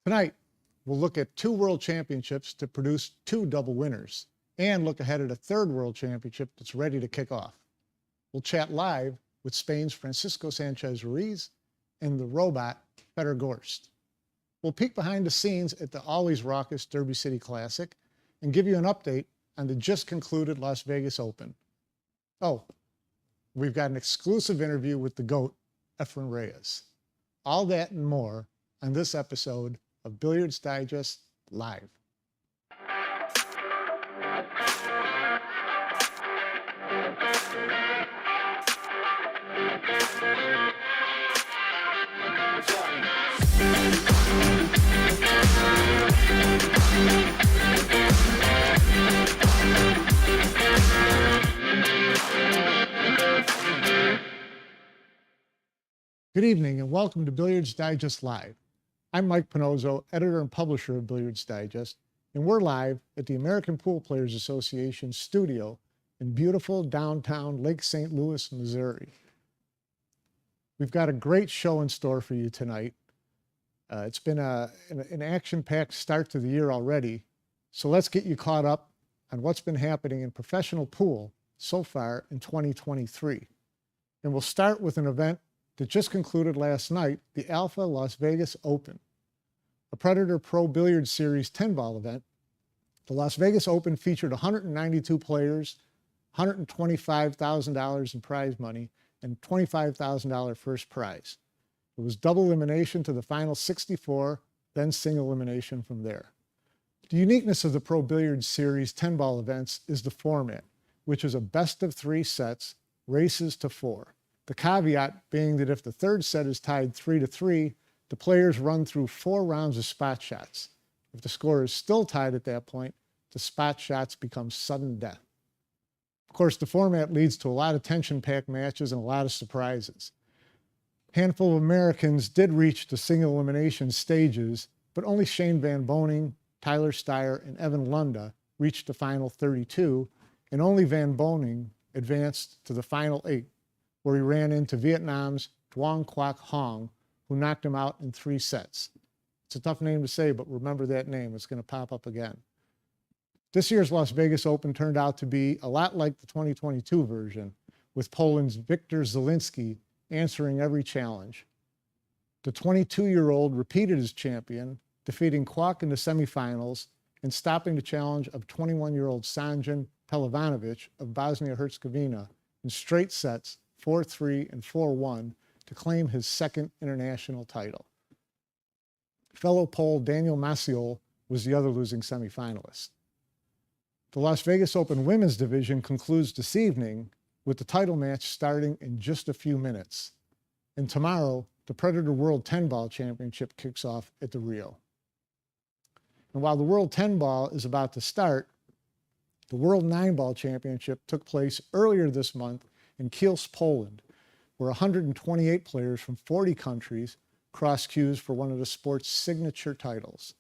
Tonight, we'll look at two world championships to produce two double winners and look ahead at a third world championship that's ready to kick off. We'll chat live with Spain's Francisco Sanchez-Ruiz and the robot Fedor Gorst. We'll peek behind the scenes at the always raucous Derby City Classic and give you an update on the just concluded Las Vegas Open. Oh, we've got an exclusive interview with the GOAT, Efren Reyes. All that and more on this episode of Billiards Digest Live. Good evening and welcome to Billiards Digest Live. I'm Mike Panozzo, editor and publisher of Billiards Digest, and we're live at the American Pool Players Association studio in beautiful downtown Lake St. Louis, Missouri. We've got a great show in store for you tonight. It's been an action-packed start to the year already, so let's get you caught up on what's been happening in professional pool so far in 2023. And we'll start with an event that just concluded last night, the Alpha Las Vegas Open, a Predator Pro Billiards Series 10-ball event. The Las Vegas Open featured 192 players, $125,000 in prize money, and $25,000 first prize. It was double elimination to the final 64, then single elimination from there. The uniqueness of the Pro Billiards Series 10-ball events is the format, which is a best of 3 sets, races to 4. The caveat being that if the third set is tied 3-3, the players run through 4 rounds of spot shots. If the score is still tied at that point, the spot shots become sudden death. Of course, the format leads to a lot of tension-packed matches and a lot of surprises. A handful of Americans did reach the single elimination stages, but only Shane Van Boening, Tyler Steyer, and Evan Lunda reached the final 32, and only Van Boening advanced to the final 8. Where he ran into Vietnam's Duong Quoc Hong, who knocked him out in 3 sets. It's a tough name to say, but remember that name. It's going to pop up again. This year's Las Vegas Open turned out to be a lot like the 2022 version, with Poland's Viktor Zielinski answering every challenge. The 22-year-old repeated as champion, defeating Quoc in the semifinals and stopping the challenge of 21-year-old Sanjan Pelivanovic of Bosnia-Herzegovina in straight sets, 4-3 and 4-1, to claim his second international title. Fellow Pole Daniel Maciol was the other losing semifinalist. The Las Vegas Open Women's Division concludes this evening with the title match starting in just a few minutes. And tomorrow, the Predator World 10-Ball Championship kicks off at the Rio. And while the World 10-Ball is about to start, the World 9-Ball Championship took place earlier this month in Kielce, Poland, where 128 players from 40 countries crossed cues for one of the sport's signature titles.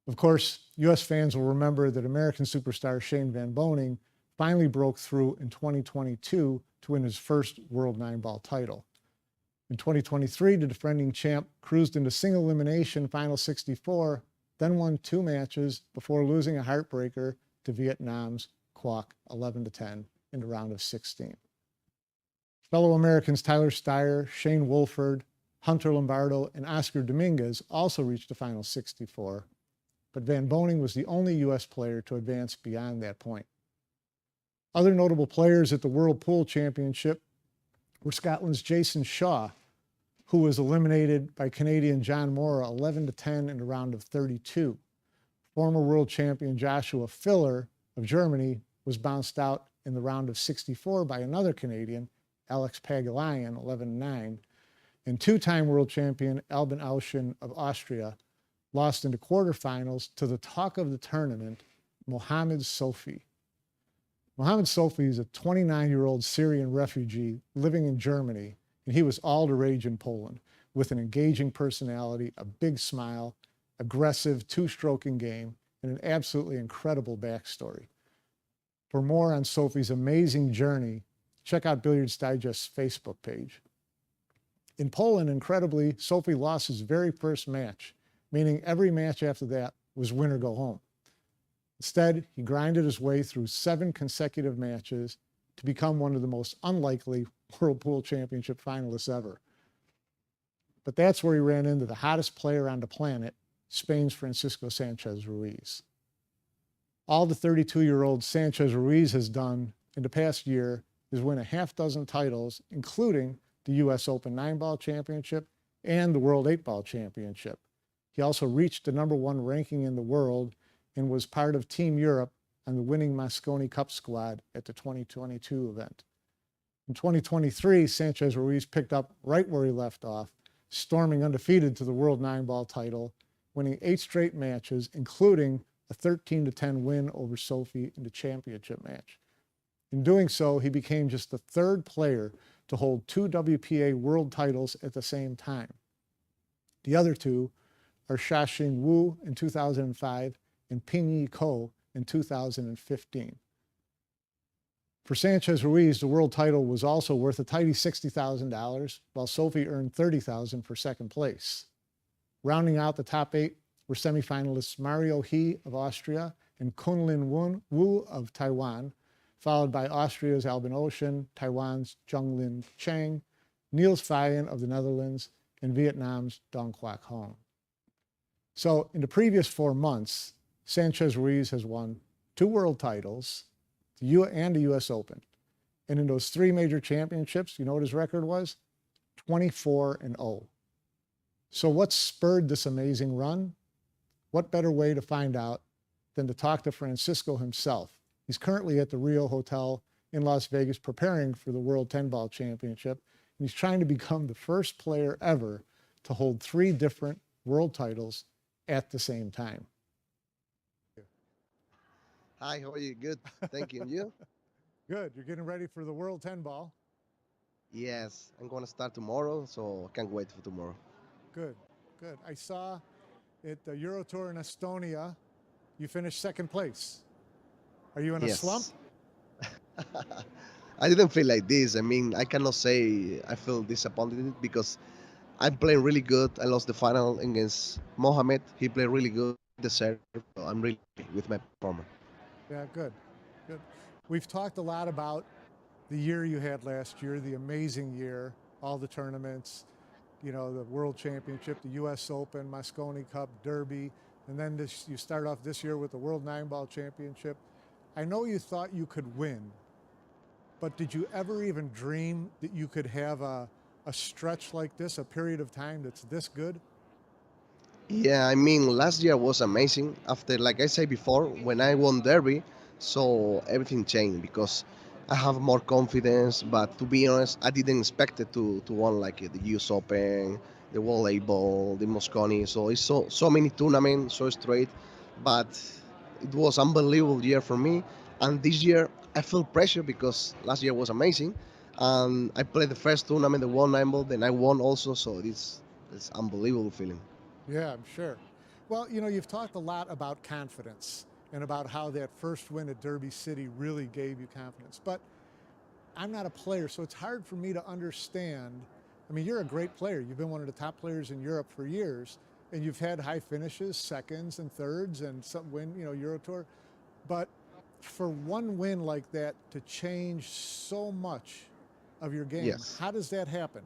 Of course, U.S. fans will remember that American superstar Shane Van Boening finally broke through in 2022 to win his first World 9-Ball title. In 2023, the defending champ cruised into single elimination final 64, then won 2 matches before losing a heartbreaker to Vietnam's Quoc 11-10 in the round of 16. Fellow Americans Tyler Steyer, Shane Wolford, Hunter Lombardo, and Oscar Dominguez also reached the final 64, but Van Boening was the only U.S. player to advance beyond that point. Other notable players at the World Pool Championship were Scotland's Jason Shaw, who was eliminated by Canadian John Morra 11-10 in the round of 32. Former world champion Joshua Filler of Germany was bounced out in the round of 64 by another Canadian, Alex Pagulayan, 11-9, and 2-time world champion Albin Auschen of Austria lost in the quarterfinals to the talk of the tournament, Mohamed Sofi. Mohamed Sofi is a 29-year-old Syrian refugee living in Germany, and he was all the rage in Poland, with an engaging personality, a big smile, aggressive 2-stroking game, and an absolutely incredible backstory. For more on Sofi's amazing journey, check out Billiards Digest's Facebook page. In Poland, incredibly, Sofi lost his very first match meaning every match after that was win or go home. Instead, he grinded his way through 7 consecutive matches to become one of the most unlikely World Pool Championship finalists ever. But that's where he ran into the hottest player on the planet, Spain's Francisco Sanchez-Ruiz. All the 32-year-old Sanchez-Ruiz has done in the past year is win a half dozen titles, including the U.S. Open 9-ball championship and the World 8-ball championship. He also reached the #1 ranking in the world and was part of Team Europe on the winning Moscone Cup squad at the 2022 event. In 2023, Sanchez-Ruiz picked up right where he left off, storming undefeated to the World 9-ball title, winning 8 straight matches, including a 13-10 win over Sophie in the championship match. In doing so, he became just the 3rd player to hold 2 WPA world titles at the same time. The other 2 are Xiaoxing Wu in 2005 and Pingyi Ko in 2015. For Sanchez-Ruiz, the world title was also worth a tidy $60,000, while Sophie earned $30,000 for second place. Rounding out the top 8 were semifinalists Mario He of Austria and Kunlin Wu of Taiwan, followed by Austria's Albin Ocean, Taiwan's Junglin Chang, Niels Fayen of the Netherlands, and Vietnam's Dong Quoc Hong. So in the previous 4 months, Sanchez-Ruiz has won 2 world titles and the U.S. Open. And in those 3 major championships, you know what his record was? 24-0. So what spurred this amazing run? What better way to find out than to talk to Francisco himself? He's currently at the Rio Hotel in Las Vegas preparing for the World 10-ball championship. And he's trying to become the first player ever to hold 3 different world titles at the same time. Hi, how are you? Good. Thank you. And you? Good. You're getting ready for the World 10-ball. Yes, I'm going to start tomorrow, so I can't wait for tomorrow. Good. Good. I saw at the Euro Tour in Estonia, you finished 2nd place. Are you in a slump? Yes. I didn't feel like this. I mean, I cannot say I feel disappointed because I'm playing really good. I lost the final against Mohamed. He played really good. The serve. So I'm really happy with my performance. Yeah, good. Good. We've talked a lot about the year you had last year, the amazing year, all the tournaments, you know, the World Championship, the U.S. Open, Moscone Cup, Derby, and then you start off this year with the World 9-ball championship. I know you thought you could win, but did you ever even dream that you could have a stretch like this, a period of time that's this good? Yeah, I mean, last year was amazing. After, like I said before, when I won Derby, so everything changed because I have more confidence. But to be honest, I didn't expect it to win like the US Open, the World A Ball, the Moscone. So it's so many tournaments, so straight. But it was unbelievable year for me. And this year I feel pressure because last year was amazing, and I played the first tournament, the World Nine Ball, then I won also. So it's unbelievable feeling. Yeah, I'm sure. Well, you know, you've talked a lot about confidence and about how that first win at Derby City really gave you confidence. But I'm not a player, so it's hard for me to understand. I mean, you're a great player. You've been one of the top players in Europe for years, and you've had high finishes, seconds and thirds, and some win, you know, Euro Tour. But for one win like that to change so much of your game, Yes. how does that happen?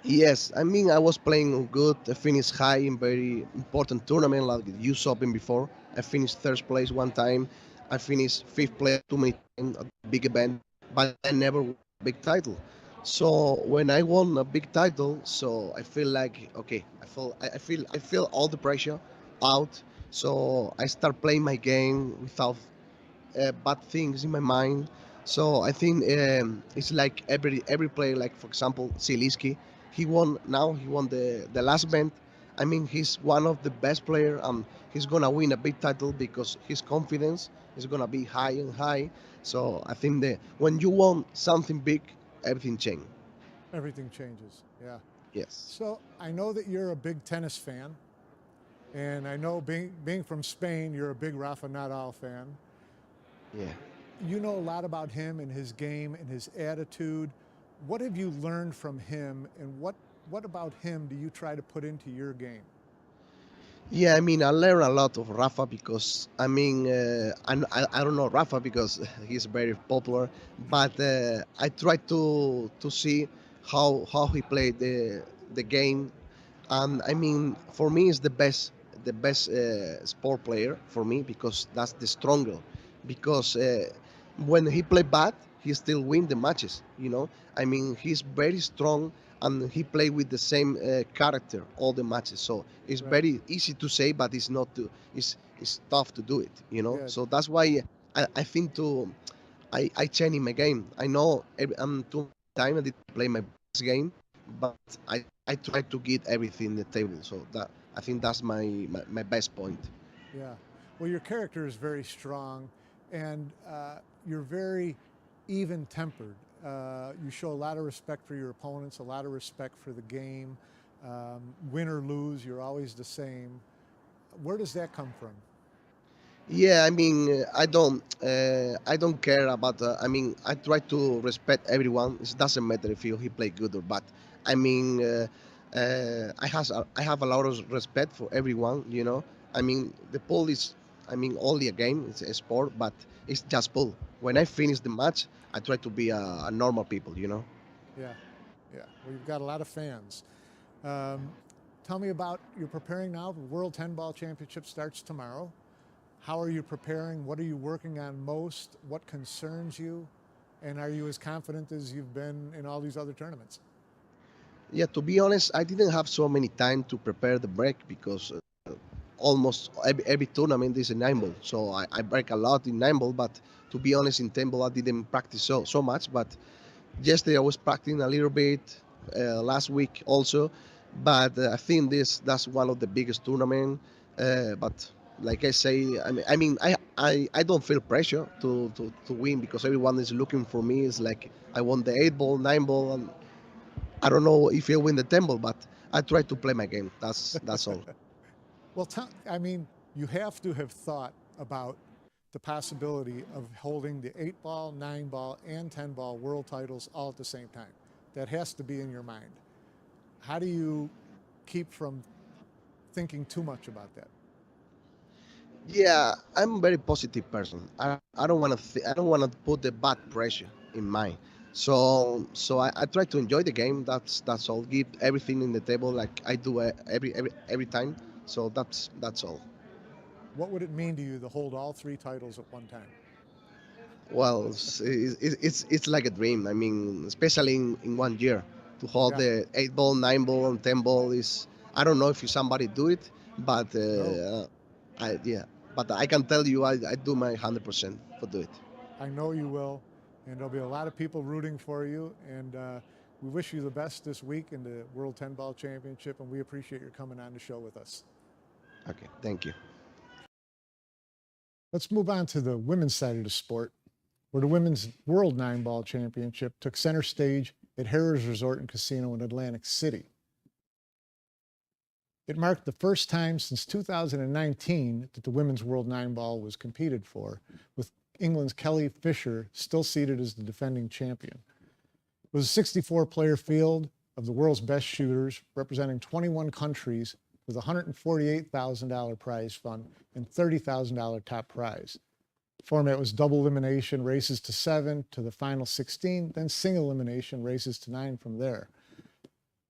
Yes, I mean I was playing good. I finished high in very important tournament like the US Open before. I finished third place one time. I finished fifth place too many times at the big event, but I never won a big title. So when I won a big title, so I feel like okay, I feel all the pressure out. So I start playing my game without bad things in my mind. So I think it's like every player, like for example, Zielinski, he won now. He won the last event. I mean, he's one of the best player, and he's gonna win a big title because his confidence is gonna be high and high. So I think that when you want something big, everything change. Everything changes. Yeah. Yes. So I know that you're a big tennis fan, and I know being from Spain, you're a big Rafa Nadal fan. Yeah. You know a lot about him and his game and his attitude. What have you learned from him, and what about him do you try to put into your game? Yeah, I mean, I learned a lot of Rafa because I don't know Rafa because he's very popular, but I try to see how he played the game. And I mean, for me, it's the best sport player for me because that's the stronger. Because when he play bad, he still win the matches. I mean, he's very strong and he play with the same character all the matches. So it's Right. very easy to say, but it's not to. It's tough to do it. Yeah. So that's why I think I change in my game. I know I'm too time I did play my best game, but I try to get everything in the table. So that I think that's my best point. Yeah. Well, your character is very strong, and you're very even tempered. You show a lot of respect for your opponents, a lot of respect for the game. Win or lose, you're always the same. Where does that come from? Yeah, I mean, I don't care about. I try to respect everyone. It doesn't matter if he play good or bad. I mean, I have a lot of respect for everyone. I mean, the pool is, only a game. It's a sport, but it's just pool. When I finish the match, I try to be a normal people. Yeah. Yeah. Well, you've got a lot of fans. Um, Tell me about you're preparing now. The World 10 Ball Championship starts tomorrow. How are you preparing? What are you working on most? What concerns you? And are you as confident as you've been in all these other tournaments? Yeah, to be honest, I didn't have so many time to prepare the break because almost every tournament is a 9 ball. So I break a lot in 9 ball, but to be honest, in 10 ball I didn't practice so much. But yesterday I was practicing a little bit, last week also. But I think that's one of the biggest tournament. But like I say, I don't feel pressure to win because everyone is looking for me. It's like I won the 8 ball, 9 ball, and I don't know if I win the 10 ball, but I try to play my game. That's all. Well, I mean, you have to have thought about the possibility of holding the 8 ball, 9 ball, and 10 ball world titles all at the same time. That has to be in your mind. How do you keep from thinking too much about that? Yeah, I'm a very positive person. I don't want to I don't want to put the bad pressure in mind. So I try to enjoy the game. That's all. Give everything in the table like I do every time. So that's all. What would it mean to you to hold all 3 titles at one time? Well, it's like a dream. I mean, especially in 1 year to hold Yeah, the 8 ball, 9 ball, and 10 ball is. I don't know if somebody do it, but no, yeah. But I can tell you, I do my 100% for do it. I know you will. And there'll be a lot of people rooting for you. And we wish you the best this week in the World 10 Ball Championship. And we appreciate your coming on the show with us. Okay, thank you. Let's move on to the women's side of the sport, where the Women's World 9 Ball Championship took center stage at Harrah's Resort and Casino in Atlantic City. It marked the first time since 2019 that the Women's World 9 Ball was competed for, with England's Kelly Fisher still seated as the defending champion. It was a 64-player field of the world's best shooters, representing 21 countries, with a $148,000 prize fund and $30,000 top prize. The format was double elimination, races to 7 to the final 16, then single elimination, races to 9 from there.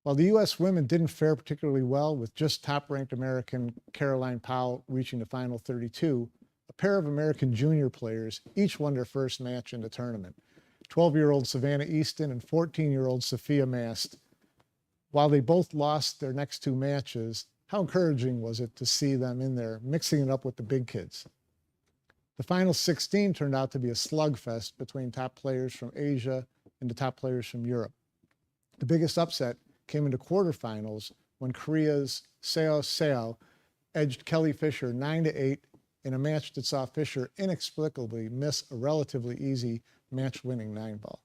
While the U.S. women didn't fare particularly well, with just top-ranked American Caroline Powell reaching the final 32, a pair of American junior players each won their first match in the tournament. 12-year-old Savannah Easton and 14-year-old Sophia Mast. While they both lost their next 2 matches, how encouraging was it to see them in there, mixing it up with the big kids? The final 16 turned out to be a slugfest between top players from Asia and the top players from Europe. The biggest upset came into quarterfinals when Korea's Seo edged Kelly Fisher 9-8 in a match that saw Fisher inexplicably miss a relatively easy match-winning 9 ball.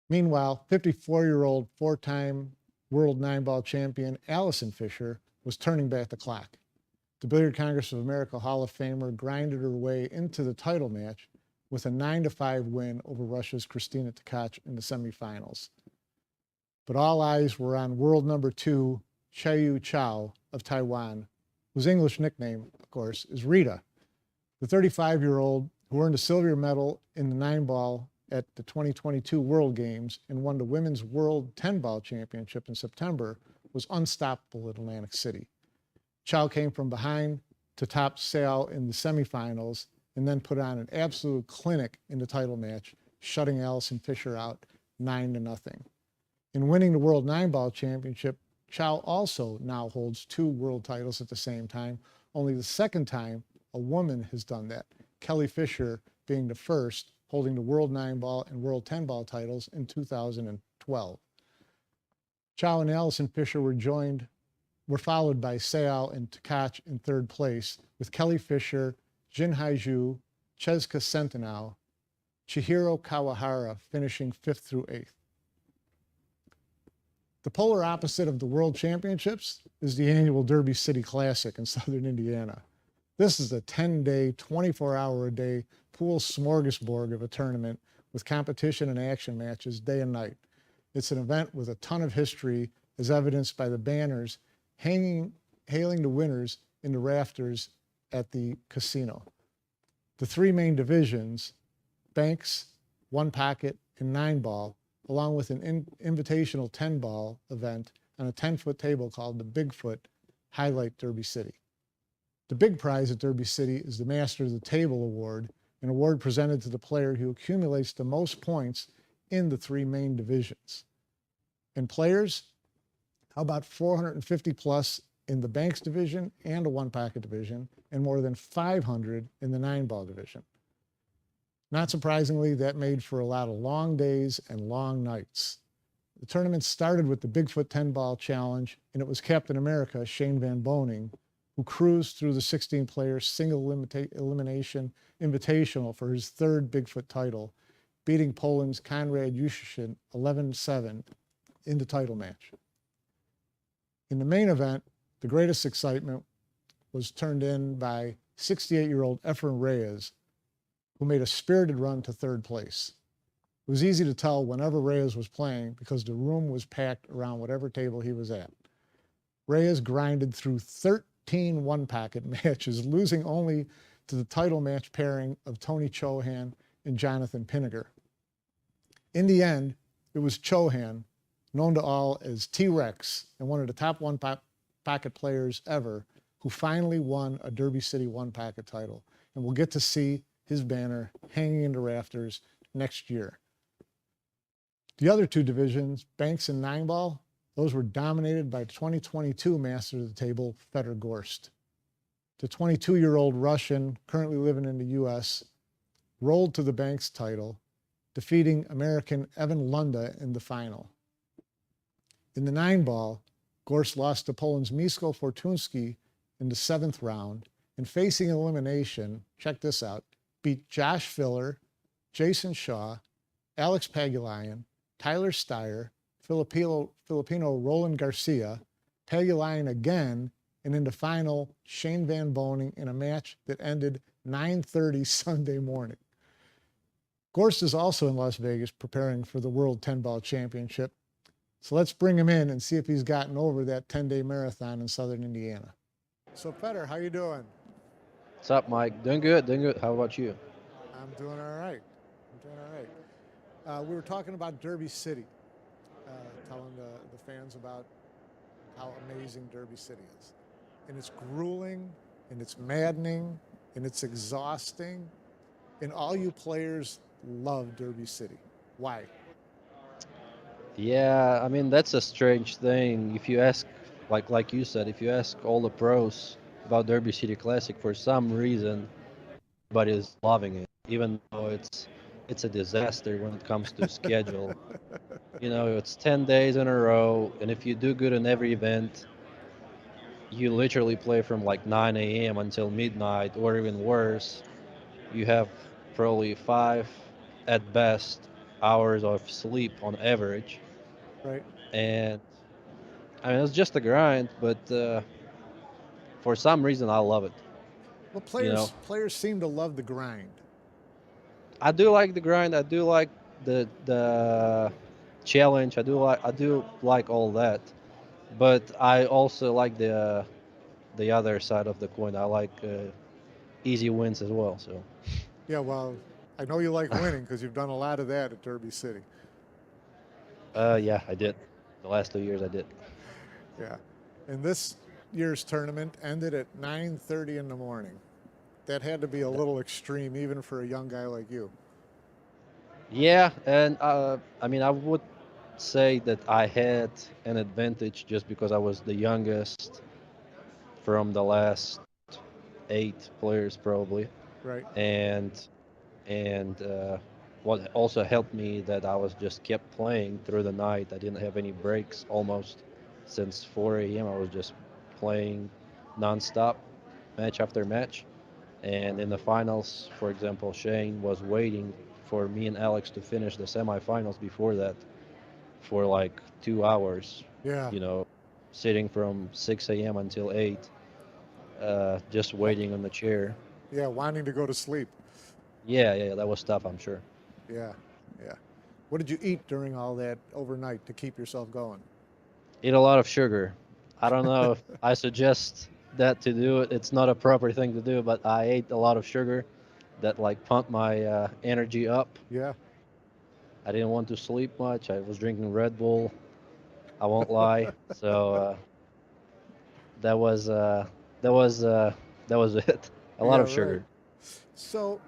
Meanwhile, 54-year-old 4-time World 9 Ball champion Allison Fisher was turning back the clock. The Billiard Congress of America Hall of Famer grinded her way into the title match with a 9-5 win over Russia's Kristina Tkach in the semifinals. But all eyes were on world number 2, Chayu Chao of Taiwan, whose English nickname, of course, is Rita. The 35-year-old, who earned a silver medal in the 9-ball at the 2022 World Games and won the Women's World 10-ball Championship in September, was unstoppable at Atlantic City. Chow came from behind to top Seow in the semifinals and then put on an absolute clinic in the title match, shutting Alison Fisher out 9-0. In winning the World 9-ball Championship, Chow also now holds 2 world titles at the same time, only the second time a woman has done that, Kelly Fisher being the first, holding the World 9-ball and World 10-ball titles in 2012. Chow and Alison Fisher were followed by Seow and Tkach in third place, with Kelly Fisher, Jin Haiju, Cheska Sentinel, Chihiro Kawahara finishing 5th through 8th. The polar opposite of the World Championships is the annual Derby City Classic in southern Indiana. This is a 10-day, 24-hour-a-day pool smorgasbord of a tournament with competition and action matches day and night. It's an event with a ton of history, as evidenced by the banners hailing the winners in the rafters at the casino. The 3 main divisions, Banks, 1-pocket, and 9-ball, along with an invitational 10-ball event on a 10-foot table called the Bigfoot, highlight Derby City. The big prize at Derby City is the Master of the Table Award, an award presented to the player who accumulates the most points in the 3 main divisions. And players, how about 450 plus in the Banks division and a 1-pocket division, and more than 500 in the 9-ball division. Not surprisingly, that made for a lot of long days and long nights. The tournament started with the Bigfoot 10-ball challenge, and it was Captain America, Shane Van Boening, who cruised through the 16-player single elimination invitational for his 3rd Bigfoot title, beating Poland's Konrad Jushin 11-7 in the title match. In the main event, the greatest excitement was turned in by 68-year-old Efren Reyes, who made a spirited run to 3rd place. It was easy to tell whenever Reyes was playing because the room was packed around whatever table he was at. Reyes grinded through 13 1-pocket matches, losing only to the title match pairing of Tony Chohan and Jonathan Pinniger. In the end, it was Chohan, known to all as T-Rex and one of the top 1-pocket players ever, who finally won a Derby City 1-pocket title. And we'll get to see his banner hanging in the rafters next year. The other 2 divisions, Banks and 9-ball, those were dominated by 2022 Master of the Table, Fedor Gorst. The 22-year-old Russian, currently living in the U.S., rolled to the Banks title, defeating American Evan Lunda in the final. In the 9-ball, Gorst lost to Poland's Misko Fortunski in the 7th round, and facing elimination, check this out, beat Josh Filler, Jason Shaw, Alex Pagulayan, Tyler Steyer, Filipino Roland Garcia, Pagulayan again, and in the final, Shane Van Boening in a match that ended 9:30 Sunday morning. Gorst is also in Las Vegas preparing for the World 10-ball Championship. So let's bring him in and see if he's gotten over that 10-day marathon in southern Indiana. So Fedor, how you doing? What's up, Mike? Doing good, doing good. How about you? I'm doing all right. We were talking about Derby City, telling the fans about how amazing Derby City is. And it's grueling, and it's maddening, and it's exhausting, and all you players love Derby City. Why? Yeah, I mean that's a strange thing. If you ask, like you said, if you ask all the pros about Derby City Classic, for some reason, everybody's loving it, even though it's a disaster when it comes to schedule. You know, it's 10 days in a row, and if you do good in every event, you literally play from like 9 a.m. until midnight, or even worse, you have probably 5 at best hours of sleep on average. Right? And I mean, it's just a grind, but for some reason, I love it. Well, You know, players seem to love the grind. I do like the grind. I do like the challenge. I do like all that, but I also like the other side of the coin. I like easy wins as well. So Yeah, well, I know you like winning because you've done a lot of that at Derby City. yeah, I did. The last 2 years I did. Yeah. And this year's tournament ended at 9:30 in the morning. That had to be a little extreme even for a young guy like you. Yeah, and I mean, I would say that I had an advantage just because I was the youngest from the last 8 players probably, Right. and and what also helped me that I was just kept playing through the night. I didn't have any breaks almost since 4 a.m. I was just playing nonstop, match after match. And in the finals, for example, Shane was waiting for me and Alex to finish the semifinals before that for like 2 hours, Yeah. you know, sitting from 6 a.m. until 8, just Well, waiting on the chair. yeah, wanting to go to sleep. Yeah, that was tough, I'm sure. Yeah. Yeah. What did you eat during all that overnight to keep yourself going? Eat a lot of sugar. I don't know if I suggest that to do it. It's not a proper thing to do, but I ate a lot of sugar that like pumped my energy up. Yeah. I didn't want to sleep much. I was drinking Red Bull. I won't lie. So that was uh, that was uh, that was it. A lot Yeah, of right. sugar. So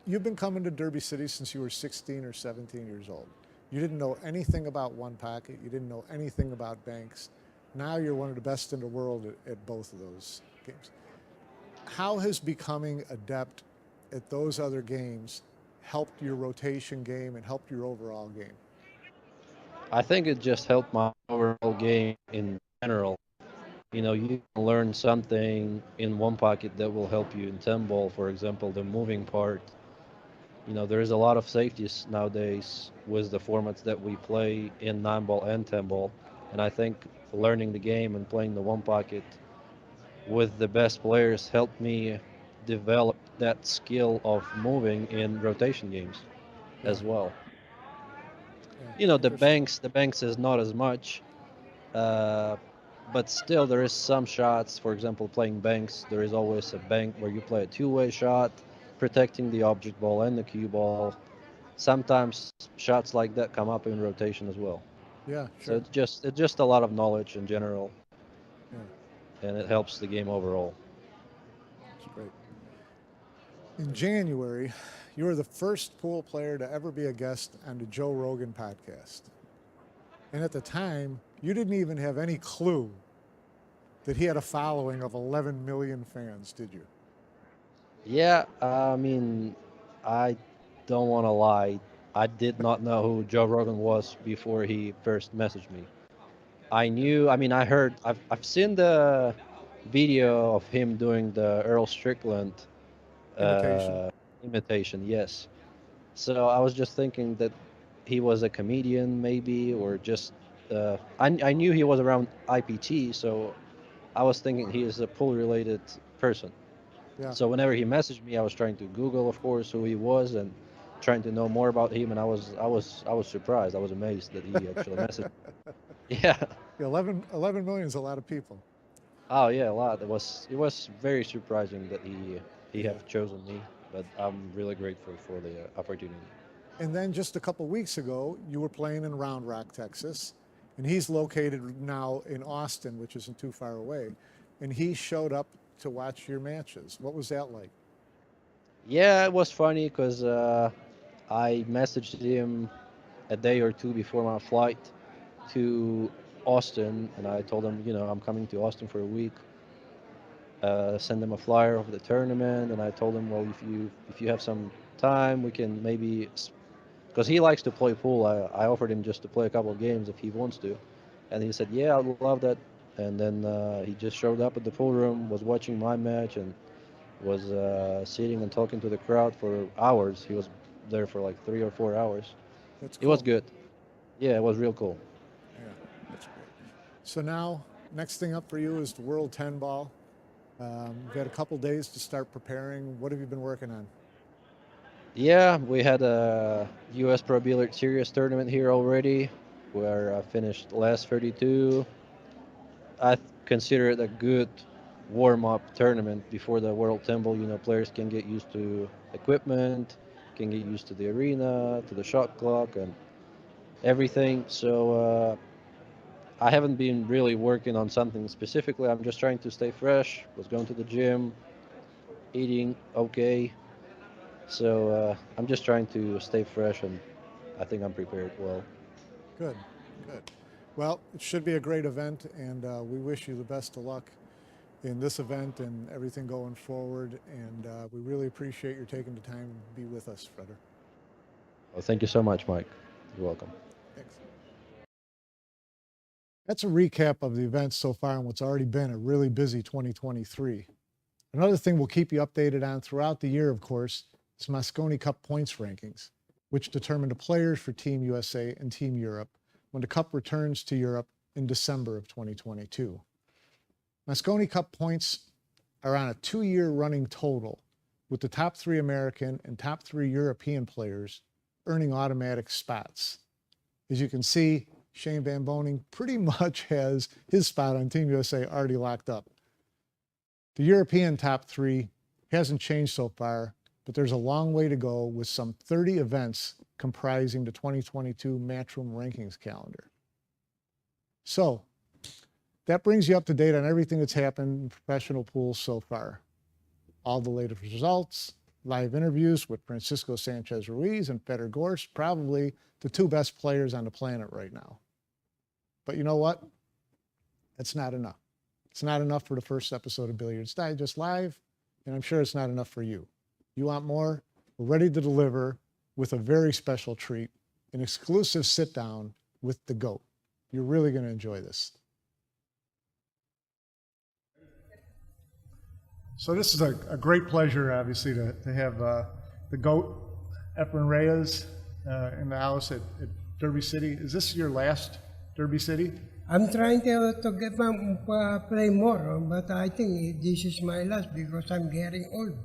you've been coming to Derby City since you were 16 or 17 years old. You didn't know anything about one pocket. You didn't know anything about banks. Now you're one of the best in the world at both of those games. How has becoming adept at those other games helped your rotation game and helped your overall game? I think it just helped my overall game in general. You know, you can learn something in one pocket that will help you in 10 ball, for example, the moving part. You know, there's a lot of safeties nowadays with the formats that we play in 9 ball and 10 ball. And I think learning the game and playing the one pocket with the best players helped me develop that skill of moving in rotation games Yeah, as well. yeah, You know, interesting. the banks is not as much, uh, but still there is some shots. For example, playing banks, there is always a bank where you play a two-way shot, protecting the object ball and the cue ball. Sometimes shots like that come up in rotation as well. Yeah, So sure. it's just a lot of knowledge in general, Yeah, and it helps the game overall. that's great. In January, you were the first pool player to ever be a guest on the Joe Rogan podcast. And at the time, you didn't even have any clue that he had a following of 11 million fans, did you? Yeah, I mean, I don't want to lie. I did not know who Joe Rogan was before he first messaged me. I knew, I mean, I've seen the video of him doing the Earl Strickland Imitation. uh, imitation, yes. So I was just thinking that he was a comedian, maybe, or just, I knew he was around IPT, so I was thinking he is a pool related person. Yeah. So whenever he messaged me, I was trying to Google, of course, who he was and trying to know more about him, and I was surprised. I was amazed that he actually messaged me. Yeah. 11 million is a lot of people. Oh yeah, a lot. It was very surprising that he Yeah. have chosen me, but I'm really grateful for the opportunity. And then just a couple weeks ago, you were playing in Round Rock, Texas, and he's located now in Austin, which isn't too far away. And he showed up to watch your matches. What was that like? Yeah, it was funny because I messaged him a day or two before my flight to Austin, and I told him, I'm coming to Austin for a week. Send him a flyer of the tournament, and I told him, well, if you have some time, we can maybe, because he likes to play pool. I offered him just to play a couple of games if he wants to, and he said, yeah, I'd love that. And then he just showed up at the pool room, was watching my match, and was sitting and talking to the crowd for hours. He was there for like 3 or 4 hours. That's It was cool. good. Yeah, it was real cool. Yeah, that's great. So now, next thing up for you is the World 10 Ball. You've had a couple days to start preparing. What have you been working on? Yeah, we had a U.S. Pro Billiards Series tournament here already, where I finished last 32. I consider it a good warm-up tournament before the World Temple. You know, players can get used to equipment, can get used to the arena, to the shot clock, and everything. So I haven't been really working on something specifically. I'm just trying to stay fresh. Was going to the gym, eating okay. So I'm just trying to stay fresh, and I think I'm prepared well. Good, good. Well, it should be a great event, and we wish you the best of luck in this event and everything going forward. And we really appreciate your taking the time to be with us, Fedor. Well, thank you so much, Mike. You're welcome. Thanks. That's a recap of the events so far and what's already been a really busy 2023. Another thing we'll keep you updated on throughout the year, of course, is Moscone Cup points rankings, which determine the players for Team USA and Team Europe when the Cup returns to Europe in December of 2022. Moscone Cup points are on a 2-year running total, with the top 3 American and top 3 European players earning automatic spots. As you can see, Shane Van Boening pretty much has his spot on Team USA already locked up. The European top 3 hasn't changed so far, but there's a long way to go with some 30 events comprising the 2022 Matchroom Rankings calendar. So that brings you up to date on everything that's happened in professional pools so far. All the latest results, live interviews with Francisco Sanchez-Ruiz and Fedor Gorst, probably the 2 best players on the planet right now. But you know what? That's not enough. It's not enough for the first episode of Billiards Digest Live, and I'm sure it's not enough for you. You want more? We're ready to deliver with a very special treat, an exclusive sit-down with the GOAT. You're really going to enjoy this. So this is a great pleasure, obviously, to have the GOAT, Efren Reyes, in the house at Derby City. Is this your last Derby City? I'm trying to get play more, but I think this is my last because I'm getting old.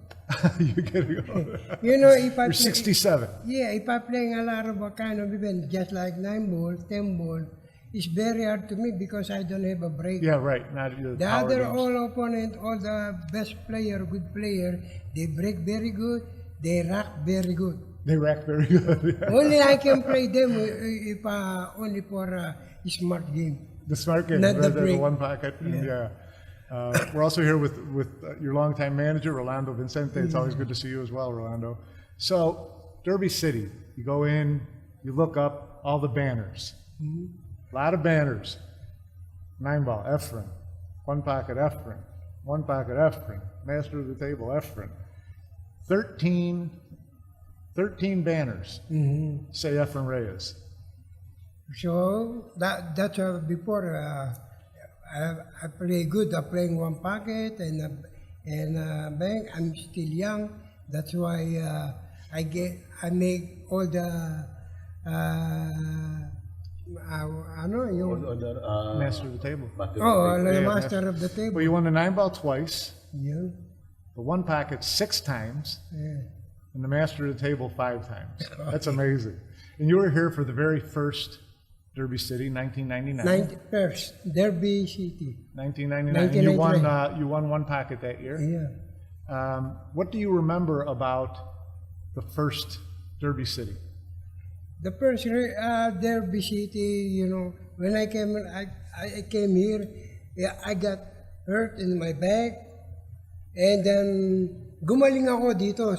You're getting old. You know, if I You're play, 67. Yeah, if I'm playing a lot of a kind of event, just like 9 ball, 10 ball, it's very hard to me because I don't have a break. Yeah, right. Not The power other games. all opponent, all the best player, good player, they break very good, they rack very good. They rack very good. Yeah. Only I can play them if only for a smart game. The smart game, Not the rather than the break. one pocket. Yeah. We're also here with your longtime manager, Rolando Vincente. It's always good to see you as well, Rolando. So, Derby City, you go in, you look up all the banners. A lot of banners. 9 ball, Efren. 1 pocket, Efren. 1 pocket, Efren. Master of the table, Efren. 13 banners say Efren Reyes. So that's before I play good. I'm playing 1 pocket and bank. I'm still young. That's why I make all the I know you. Master of the table. The Yeah, master of the table. Well, you won the 9 ball twice, Yeah. the 1 pocket 6 times, Yeah. and the master of the table 5 times. That's amazing. And you were here for the very first Derby City, 1999. First, Derby City. 1999. And you won. 1999. You won 1 pocket that year. Yeah. What do you remember about the first Derby City? The first Derby City, you know, when I came here, yeah, I got hurt in my back, and then gumaling ako dito.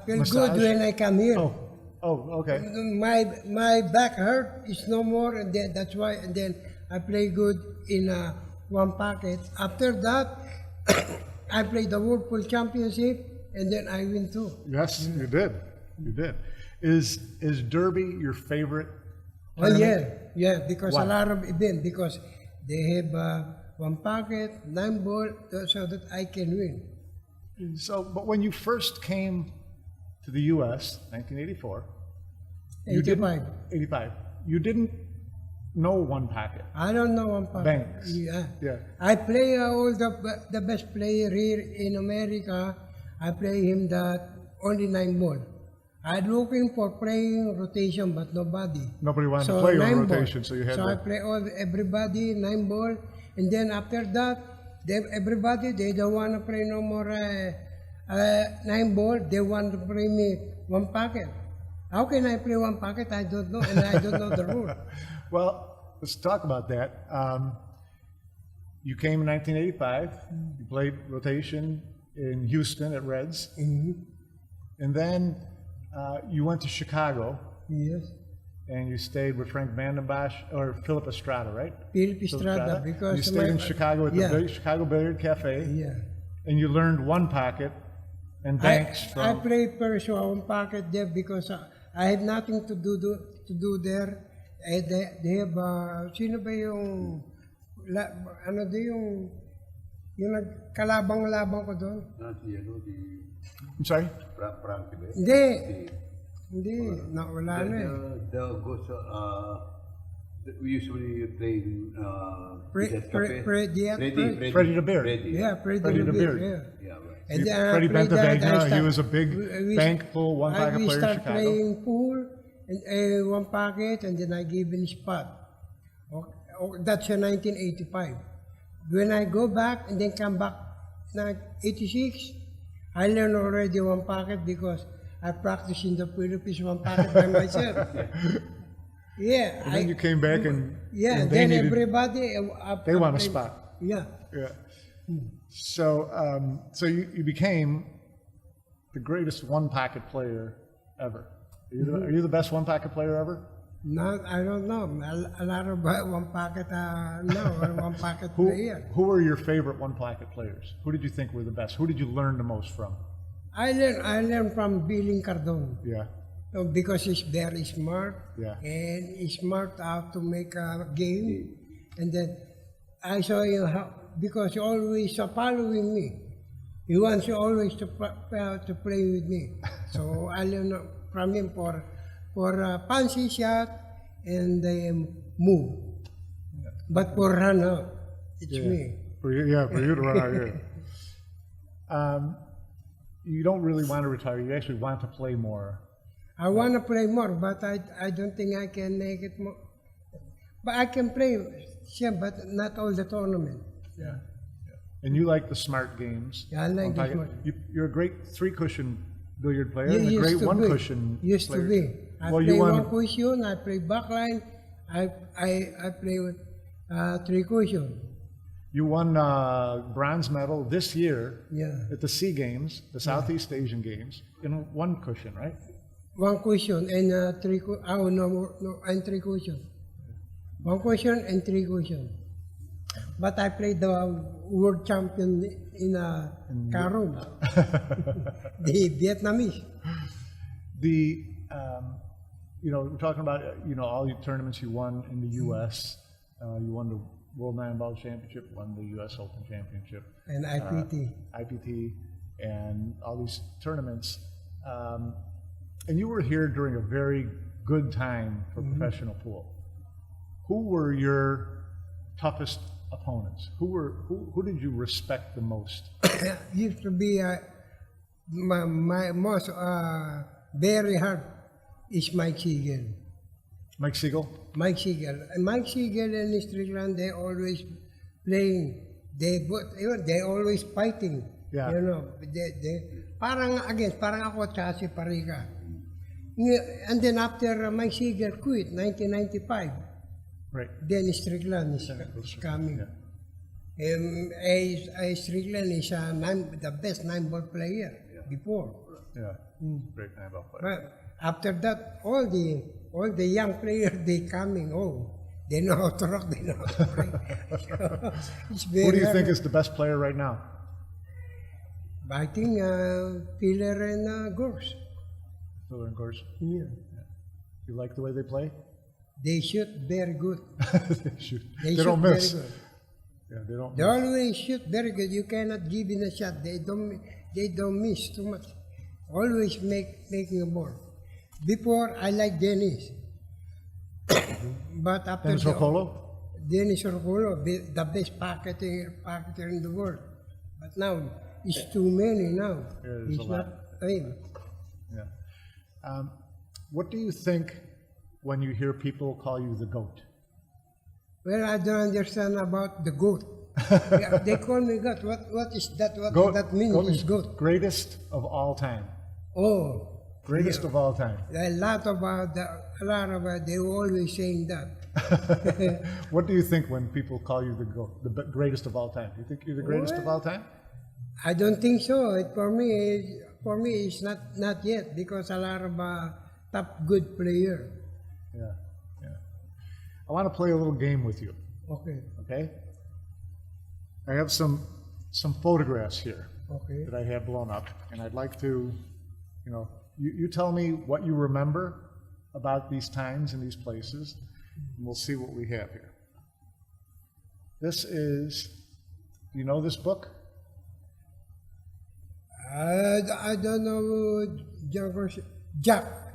Feel Massage? good when I come here. Oh, okay. My back hurt is no more, and then that's why. And then I play good in 1 pocket. After that, I played the World Pool Championship, and then I win too. Yes, you did. You did. Is Derby your favorite? Oh tournament? yeah, because Why? a lot of events, because they have 1 pocket, 9 ball, so that I can win. So, but when you first came to the U.S., 1984, you 85. 85. You didn't know 1 pocket. I don't know 1 pocket. Banks. Yeah. Yeah. I play all the best player here in America. I play him that only 9 ball. I'm looking for playing rotation, but nobody. Nobody wanted to play you on 9 ball. rotation, so you had So I to. play everybody 9 ball, And then after that, everybody, they don't want to play no more 9 ball. They want to play me 1 packet. How can I play 1 packet? I don't know, and I don't know the rule. Well, let's talk about that. You came in 1985. You played rotation in Houston at Reds. And then you went to Chicago. Yes. And you stayed with Frank Vandenbosch or Philip Estrada, right? Philip Estrada, because you stayed in Chicago at the Chicago Billiard Cafe. Yeah. And you learned 1 pocket and banks from. I played first 1 packet there because I had nothing to do there. They have, sino ba yung, ano di yung kalabang-labang ko doon? I'm sorry? Hindi, wala na eh. We usually play in Freddie the Beard. Yeah, Freddie the Beard. Yeah. You- And then Freddie after that, Bentavegna, he was a big we- bank pool, 1 packet we player in start Chicago. playing pool, and 1 packet, and then I give in spot. That's in 1985. When I go back and then come back na 86, I learned already 1 packet because I practiced in the Philippines 1 packet by myself. Yeah. And then you came back and Yeah, and then needed- everybody... they want a spot. Yeah. Yeah. So so you became the greatest 1 packet player ever. Are you the best 1 packet player ever? No, I don't know. A lot of 1 packet, no, 1 packet Who player. who were your favorite 1 packet players? Who did you think were the best? Who did you learn the most from? I learned from Billing Cardone Yeah. because he's very smart. Yeah. And he's smart how to make a game. And then I saw him because he always following me. He wants always to play with me. So I learned from him for fancy shot and move. But for run out, it's me. For you to run out here. You don't really want to retire. You actually want to play more. I want to play more, but I don't think I can make it more. But I can play, yeah, but not all the tournament. Yeah. And you like the smart games. Yeah, I like 1 the packet. smart. You're a great 3-cushion billiard player Yeah, and a used great to 1 be. cushion Used player. to be. I Well, play you 1 won. cushion, I play backline, I play with 3 cushion. You won bronze medal this year Yeah. at the SEA Games, the Southeast Asian Games, in 1 cushion, right? 1 cushion and 3 cushion. Oh, no, and 3 cushion. 1 cushion and 3 cushion. But I played the world champion in Karum, the Vietnamese. We're talking about all your tournaments you won in the U.S. You won the World 9-Ball Championship, won the U.S. Open Championship, And IPT. IPT, and all these tournaments. And you were here during a very good time for professional pool. Who were your toughest opponents? Who did you respect the most? Used to be my most very hard is Mike Siegel. Mike Siegel? Mike Siegel. And Mike Siegel and Strickland, they always playing. They always fighting. Yeah. You know, parang ako at si Parica. And then after Mike Siegel quit, 1995, Right. then Strickland is coming. Yeah. Strickland is the best 9-ball player before. Yeah. Great 9-ball player. But after that, all the young players, they coming. Oh, they know how to rock. They know how to play. So, it's very Who do you hard. think is the best player right now? I think Fedor and Gorst. Fedor and Gorst. Yeah. You like the way they play? They shoot very good. They shoot. They They shoot don't very miss. good. Yeah, they don't. They miss. always shoot very good. You cannot give in a shot. They don't miss too much. Always making a ball. Before I like Dennis, but after Dennis Rocolo? Dennis Rocolo, the best packeter in the world. But now it's too many now. Yeah, there's He's a not him. Yeah. What do you think when you hear people call you the GOAT? Well, I don't understand about the goat. Yeah, they call me goat. What is that? What does that mean? Goat Is means goat? greatest of all time. Oh, Greatest of all time. a lot about they always saying that. What do you think when people call you the GOAT, the greatest of all time? Do you think you're the greatest of all time? I don't think so. For me, it's not yet because a lot of top good player. Yeah, yeah. I want to play a little game with you. Okay, Okay. I have some photographs here okay. that I have blown up, and I'd like to, you tell me what you remember about these times and these places, and we'll see what we have here. This is, do you know this book? I don't know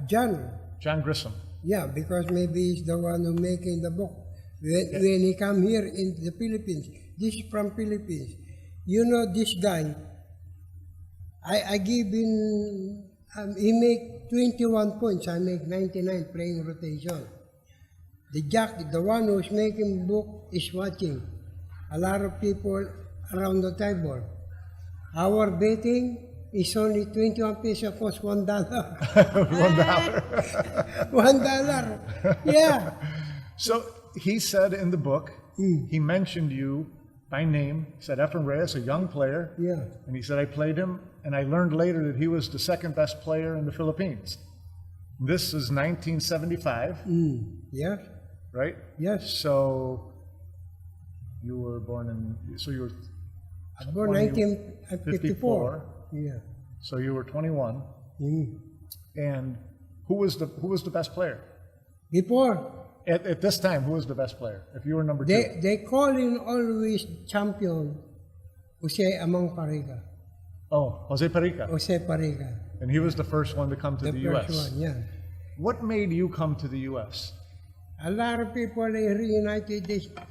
John. John Grissom. Yeah, because maybe he's the one who making the book. When he come here in the Philippines, this is from Philippines. You know this guy. I give him. He make 21 points. I make 99 playing rotation. The one who's making book is watching. A lot of people around the table. Our betting is only 21 pesos cost $1. $1. $1. Yeah. So he said in the book, he mentioned you by name. He said Efren Reyes, a young player. Yeah. And he said, I played him, and I learned later that he was the second best player in the Philippines. This is 1975, Yes. right? Yes. So you were born in, so you were I born 1954. Yeah. So you were 21. And who was the best player? Before, At this time, who was the best player? If you were number two. they call him always champion Jose Amang Pariga. Oh, Jose Perica. Jose Pariga. And he was the first one to come to the U.S. First one, yeah. What made you come to the U.S.? A lot of people in the United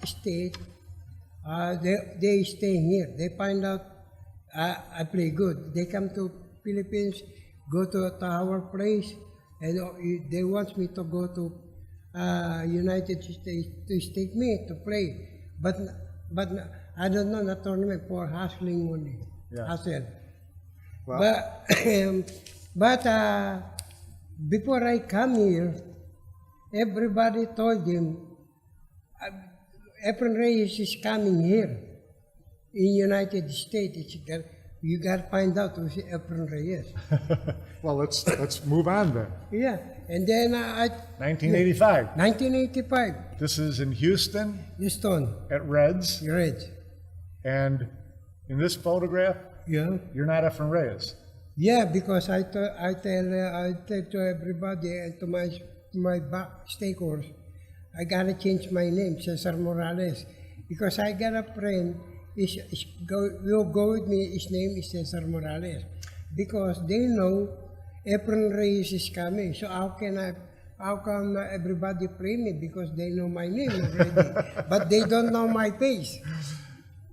States, they stay here. They find out I play good. They come to Philippines, go to our place, and they want me to go to United States to take me to play. But I don't know the tournament for hustling only. Yeah. Hustle. Well, But before I come here, everybody told him, Efren Reyes is coming here in United States. You got to find out who's Efren Reyes. well, let's move on then. Yeah, and then 1985. 1985, This is in Houston Houston, at Reds. you read? And in this photograph, Yeah. you're not Efren Reyes. Yeah, because I tell to everybody and to my back stakers, I gotta change my name, Cesar Morales, because I got a friend. Will go with me. His name is Cesar Morales, because they know Efren Reyes is coming. So how come everybody play me, because they know my name already, but they don't know my face.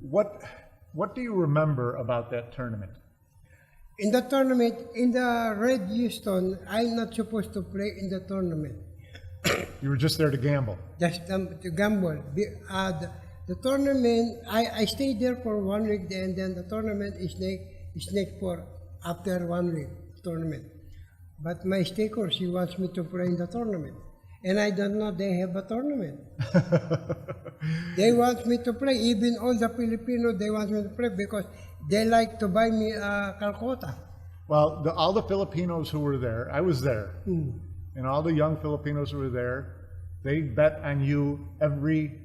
What do you remember about that tournament? In the tournament, in the Red Houston, I'm not supposed to play in the tournament. You were just there to gamble. Just to gamble. The tournament, I stayed there for 1 week, and then the tournament is next for after 1 week tournament. But my staker, she wants me to play in the tournament. And I don't know they have a tournament. They want me to play. Even all the Filipinos, they want me to play because they like to buy me Calcutta. Well, all the Filipinos who were there, I was there, and all the young Filipinos who were there, they bet on you every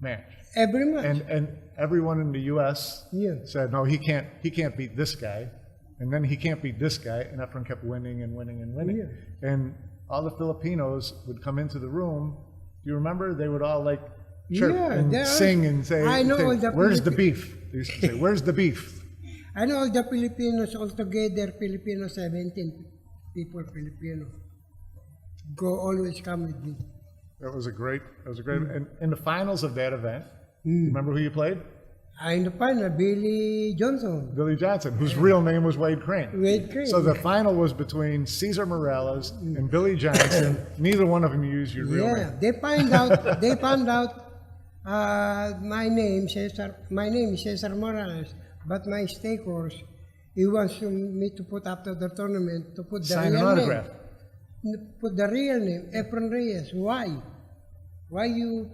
match. Every month. And everyone in the U.S. Yeah. said, no, he can't beat this guy, and then he can't beat this guy, and Efren kept winning and winning and winning. Yeah. And all the Filipinos would come into the room. Do you remember? They would all like chirp and sing and say, I know all the "Where's the beef?" They used to say, "Where's the beef?" I know all the Filipinos altogether, 17 people Filipino. Go always come with me. That was a great. And in the finals of that event, remember who you played? In the final, Billy Johnson. Billy Johnson, whose real name was Wade Crane. Wade Crane. So the final was between Cesar Morales and Billy Johnson. Neither one of them used your real name. They found out My name is Cesar Morales, but my stake horse, he wants me to put after the tournament to put the Sign an real autograph. name. Put the real name, Efren Reyes. Why? Why you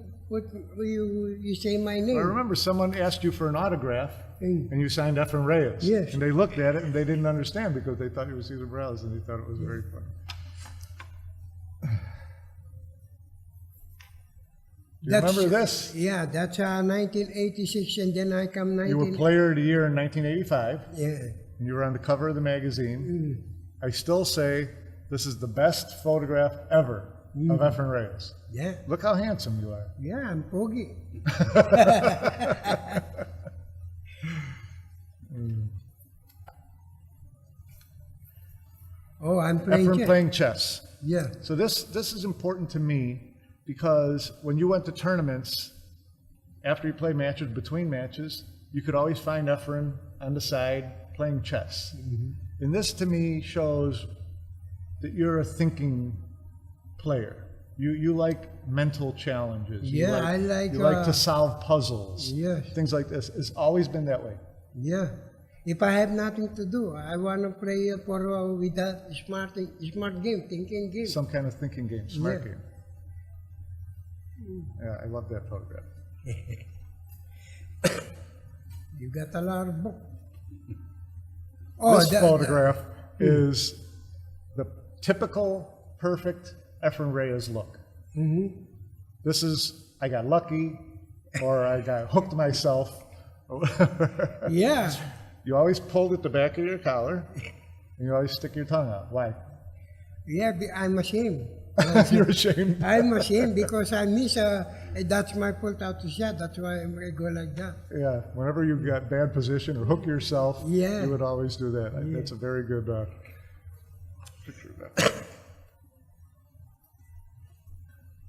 say my name? I remember someone asked you for an autograph, Mm. and you signed Efren Reyes. Yes. And they looked at it, and they didn't understand because they thought it was Cesar Morales, and they thought it was very funny. Do you remember this? Yeah, that's 1986, and then I come You were Player of the Year in 1985, Yeah. and you were on the cover of the magazine. I still say this is the best photograph ever of Efren Reyes. Yeah. Look how handsome you are. Yeah, I'm pogi. Oh, I'm playing Efren chess. playing chess. Yeah. So this is important to me because when you went to tournaments, after you play matches, between matches, you could always find Efren on the side playing chess. And this to me shows that you're a thinking player. You like mental challenges. You Yeah, I like, You like to solve puzzles. yes. Things like this. It's always been that way. Yeah. If I have nothing to do, I want to play with that smart game, thinking game. Some kind of thinking game, smart Yeah. game. Yeah, I love that photograph. You got a lot of book. This photograph is the typical perfect Efren Reyes look. This is, I got lucky, or I got hooked myself, or whatever. Yeah. You always pulled at the back of your collar, and you always stick your tongue out. Why? Yeah, I'm ashamed. You're ashamed. I'm ashamed because I miss that's my pulled out shot. That's why I go like that. Yeah, whenever you got bad position or hook yourself, Yeah. you would always do that. That's a very good picture of that.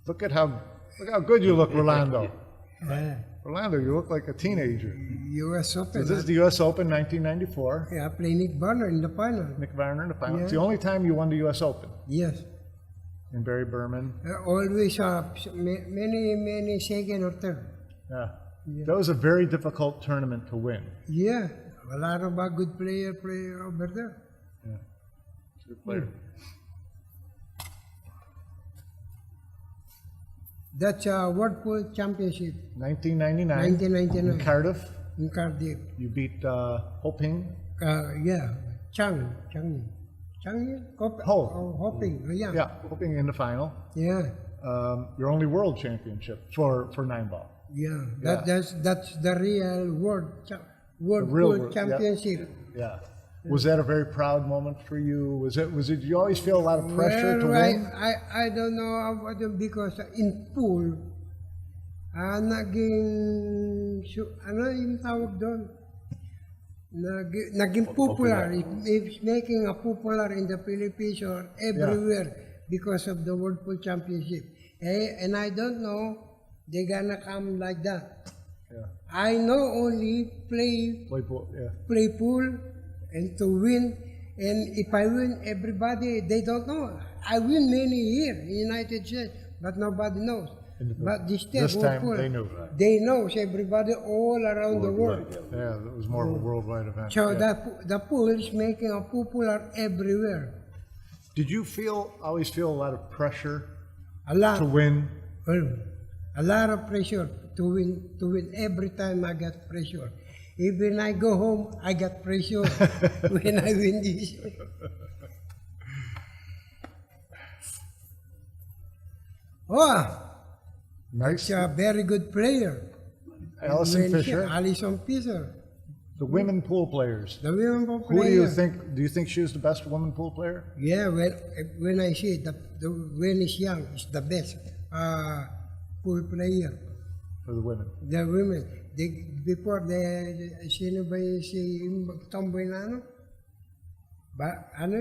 Look how good you look, Rolando. Yeah. Rolando, you look like a teenager. U.S. Open. This is the U.S. Open 1994. Yeah, I play Nick Barner in the final. Nick Varner in the final. It's the Yeah. only time you won the U.S. Open. Yes. And Barry Berman. Always many second or third. Yeah. That was a very difficult tournament to win. Yeah, a lot of good player over there. Yeah. It's a good player. That's World Pool Championship, 1999. 1999. In Cardiff. in Cardiff. You beat Hoping. Yeah, Chang, Hopping, yeah. Yeah, Hoping in the final. Yeah, Your only world championship for 9-ball. yeah. Yeah. That's the real World real Pool world, yeah. Championship. Yeah. Was that a very proud moment for you? Was it? Did you always feel a lot of pressure to win? I don't know about it because in pool, ano yung tawag doon? Naging popular. It's making a popular in the Philippines or everywhere because of the World Pool Championship. And I don't know they're gonna come like that. Yeah. I know only play Pool, yeah. pool and to win. And if I win, everybody, they don't know. I win many here in United States, but nobody knows. But this time pool, they knew. they know everybody all around the world. Yeah, it was more of a worldwide event. So yeah. the pool is making a popular everywhere. Did you always feel a lot of pressure A lot. to win? Well, a lot of pressure to win. Every time I get pressure. Even I go home, I get pressure when I win this. Oh, Nice. she's a very good player. Allison Fisher, Alison Fisher. the women pool players. The women pool Who player. do you think she was the best woman pool player? Yeah, when I see the when is young, is the best pool player. For the women. The women, before sino ba yung si tomboy na ano?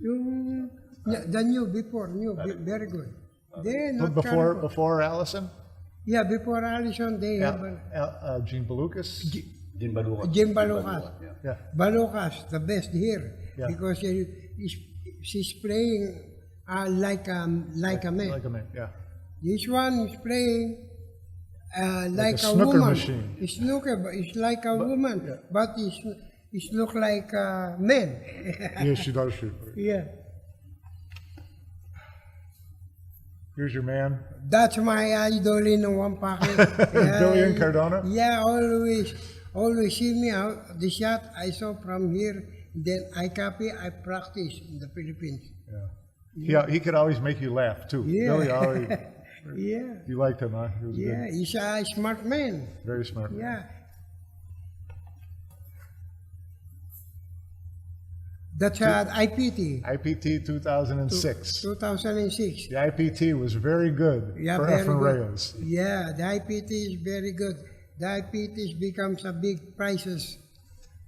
Yung, the new, very good. They So not before Allison? yeah, before Alison, they have Jean Belucas? Din Balukas. Jim Balukas. Yeah. Balukas, the best here, Yeah. because she's playing like a man. Like a man, yeah. This one is playing like a snooker woman. machine. It's snooker, but it's like a woman, but it's look like a man. Yes, she does shoot. Yeah, Here's your man. that's my idol in one pocket. Billy and Cardona? Yeah, always see me out the shot I saw from here. Then I copy, I practice in the Philippines. He could always make you laugh too. Yeah. Billy always. Yeah, You liked him, huh? He was yeah, good. he's a smart man. Very smart. Yeah. That's IPT. IPT 2006. 2006. The IPT was very good Yeah, for very Efren good. Reyes. Yeah, the IPT is very good. The IPT becomes a big prizes.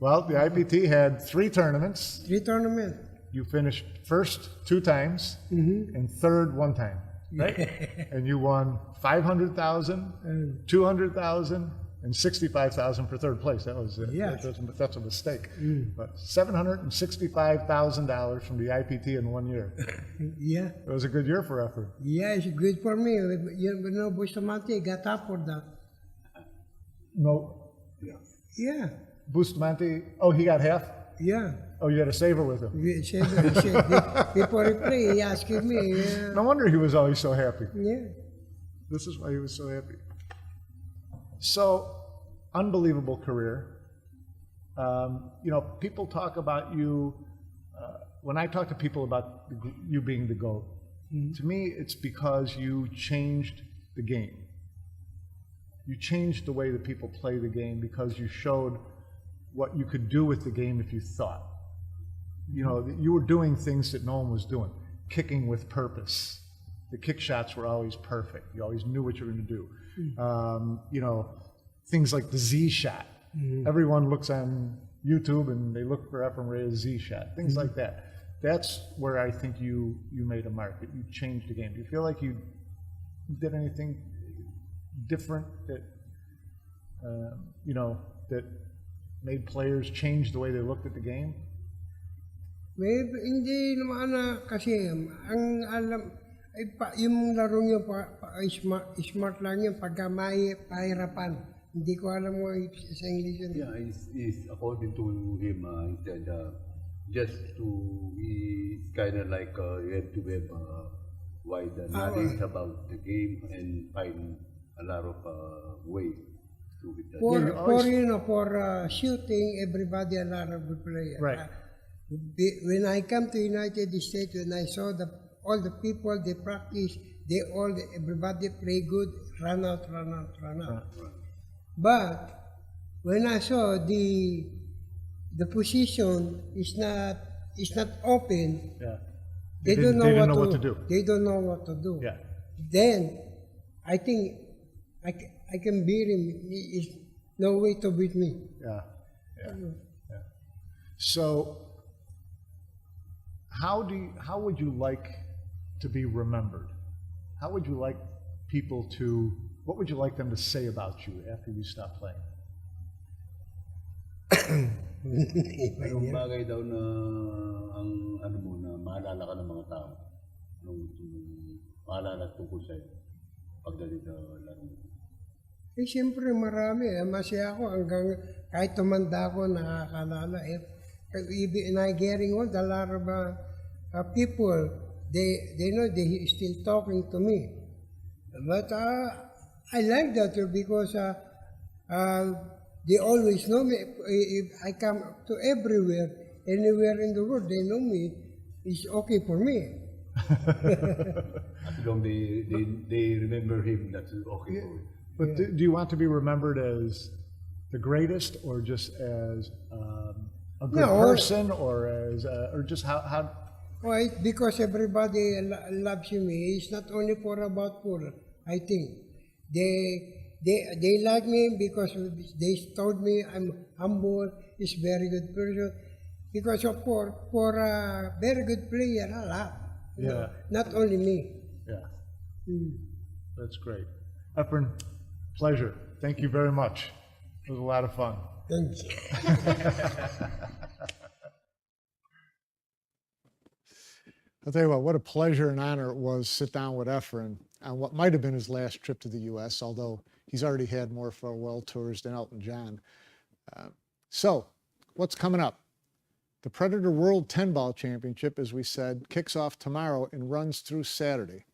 Well, the IPT had 3 tournaments. 3 tournament. You finished first 2 times and third 1 time, right? And you won 500,000, 200,000, and 65,000 for third place. That was Yeah. that's a mistake. But $765,000 from the IPT in 1 year. Yeah. It was a good year for Efren. Yeah, it's good for me. You know, Bustamante got up for that. No, Yeah. Bustamante. Oh, he got half. Yeah. Oh, you got a saver with him. Before he play, he asked me. No wonder he was always so happy. Yeah. This is why he was so happy. So, unbelievable career. People talk about you. When I talk to people about you being the GOAT, to me, it's because you changed the game. You changed the way that people play the game because you showed what you could do with the game if you thought. You were doing things that no one was doing. Kicking with purpose. The kick shots were always perfect. You always knew what you were going to do. Things like the Z shot. Everyone looks on YouTube and they look for Efren Reyes' Z shot. Things like that. That's where I think you made a mark. That you changed the game. Do you feel like you did anything different that that made players change the way they looked at the game? Maybe hindi naman kasi ang alam yung laro niyo smart lang yun pagka may pahirapan. Hindi ko alam mo sa English yun. Yeah, it's according to him, he said just to be kind of like you have to have wide knowledge about the game and find a lot of ways to hit that. For shooting, everybody a lot of good player. Right. When I come to United States, when I saw all the people they practice, everybody play good, run out. But when I saw the position is not open, they don't know what to do. They don't know what to do. Yeah. Then I think I can beat him. Is no way to beat me. Yeah. So, how would you like to be remembered? How would you like people to? What would you like them to say about you after you stop playing? Anong bagay daw na ang na maalala ka ng mga tao? Anong maalala tungkol sa'yo pagdating sa laro mo? Siyempre marami. Masaya ako hanggang kahit tumanda ako nakakalala. When I getting old, a lot of people, they know they still talking to me. But I like that because they always know me. If I come to anywhere in the world, they know me. It's okay for me. As long they remember him, that's okay for him. But do you want to be remembered as the greatest, or just as a good person, or as or just how? Well, because everybody loves me. It's not only about poor. I think they like me because they told me I'm humble. Is very good person. Because of for a very good player, a lot. Yeah. Not only me. Yeah. That's great. Efren, pleasure. Thank you very much. It was a lot of fun. Thank you. I'll tell you what a pleasure and honor it was to sit down with Efren on what might have been his last trip to the U.S., although He's already had more farewell tours than Elton John. So what's coming up? The Predator World 10-Ball Championship, as we said, kicks off tomorrow and runs through Saturday.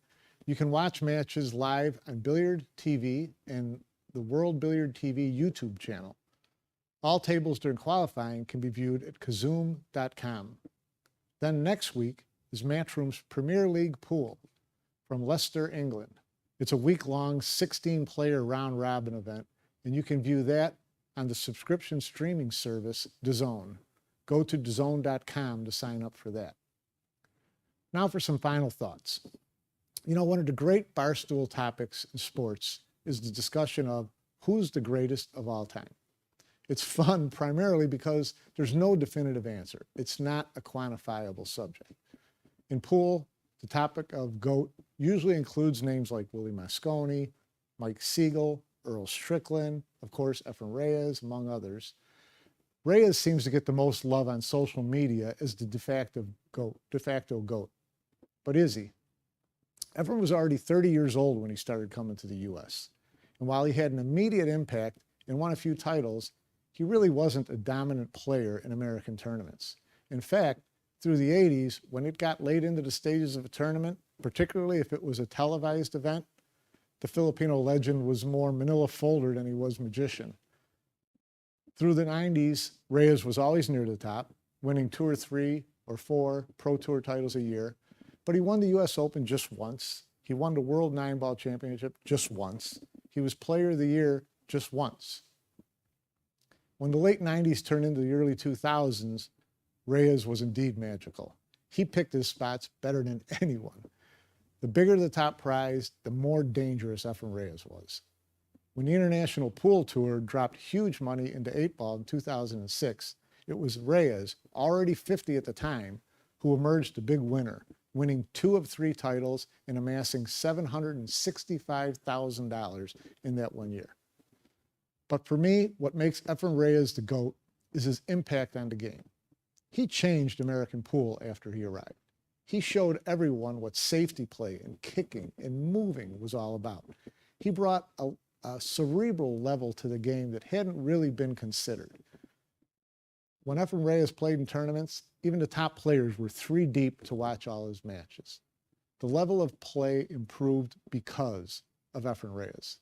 You can watch matches live on Billiard TV and the World Billiard TV YouTube channel. All tables during qualifying can be viewed at kazoom.com. Then next week is Matchroom's Premier League pool from Leicester, England. It's a week-long 16-player round-robin event, and you can view that on the subscription streaming service DAZN. Go to DAZN.com to sign up for that. Now for some final thoughts. You know, one of the great barstool topics in sports is the discussion of who's the greatest of all time. It's fun primarily because there's no definitive answer. It's not a quantifiable subject. In pool, the topic of GOAT usually includes names like Willie Moscone, Mike Siegel, Earl Strickland, of course, Efren Reyes, among others. Reyes seems to get the most love on social media as the de facto GOAT. But is he? Efren was already 30 years old when he started coming to the U.S. And while he had an immediate impact and won a few titles, he really wasn't a dominant player in American tournaments. In fact, through the 80s, when it got late into the stages of a tournament, particularly if it was a televised event, the Filipino legend was more Manila folder than he was magician. Through the 90s, Reyes was always near the top, winning 2 or 3 or 4 Pro Tour titles a year, but he won the U.S. Open just once. He won the World 9-Ball Championship just once. He was Player of the Year just once. When the late 90s turned into the early 2000s, Reyes was indeed magical. He picked his spots better than anyone. The bigger the top prize, the more dangerous Efren Reyes was. When the International Pool Tour dropped huge money into 8-ball in 2006, it was Reyes, already 50 at the time, who emerged the big winner, winning 2 of 3 titles and amassing $765,000 in that one year. But for me, what makes Efren Reyes the GOAT is his impact on the game. He changed American pool after he arrived. He showed everyone what safety play and kicking and moving was all about. He brought a cerebral level to the game that hadn't really been considered. When Efren Reyes played in tournaments, even the top players were 3 deep to watch all his matches. The level of play improved because of Efren Reyes.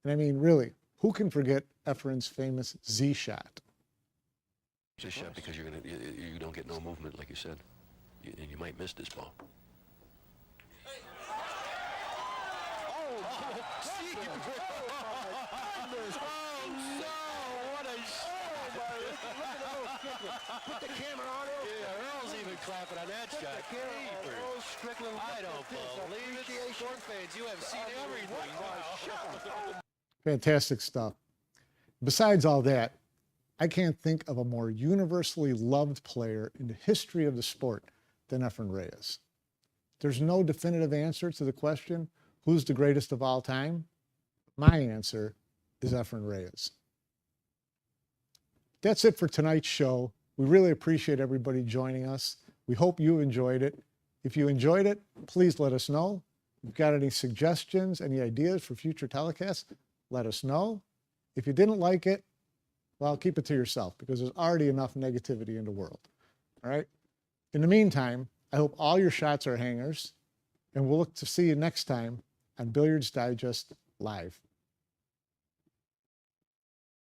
And I mean, really, who can forget Efren's famous Z shot? It's a shot because you don't get no movement, like you said, and you might miss this ball. Put the camera on it. Yeah, Earl's even clapping on that shot. I don't believe it. Sport fans, you have seen everything. Wow. Fantastic stuff. Besides all that, I can't think of a more universally loved player in the history of the sport than Efren Reyes. There's no definitive answer to the question, who's the greatest of all time? My answer is Efren Reyes. That's it for tonight's show. We really appreciate everybody joining us. We hope you enjoyed it. If you enjoyed it, please let us know. If you've got any suggestions, any ideas for future telecasts, let us know. If you didn't like it, well, keep it to yourself because there's already enough negativity in the world. All right? In the meantime, I hope all your shots are hangers, and we'll look to see you next time on Billiards Digest Live.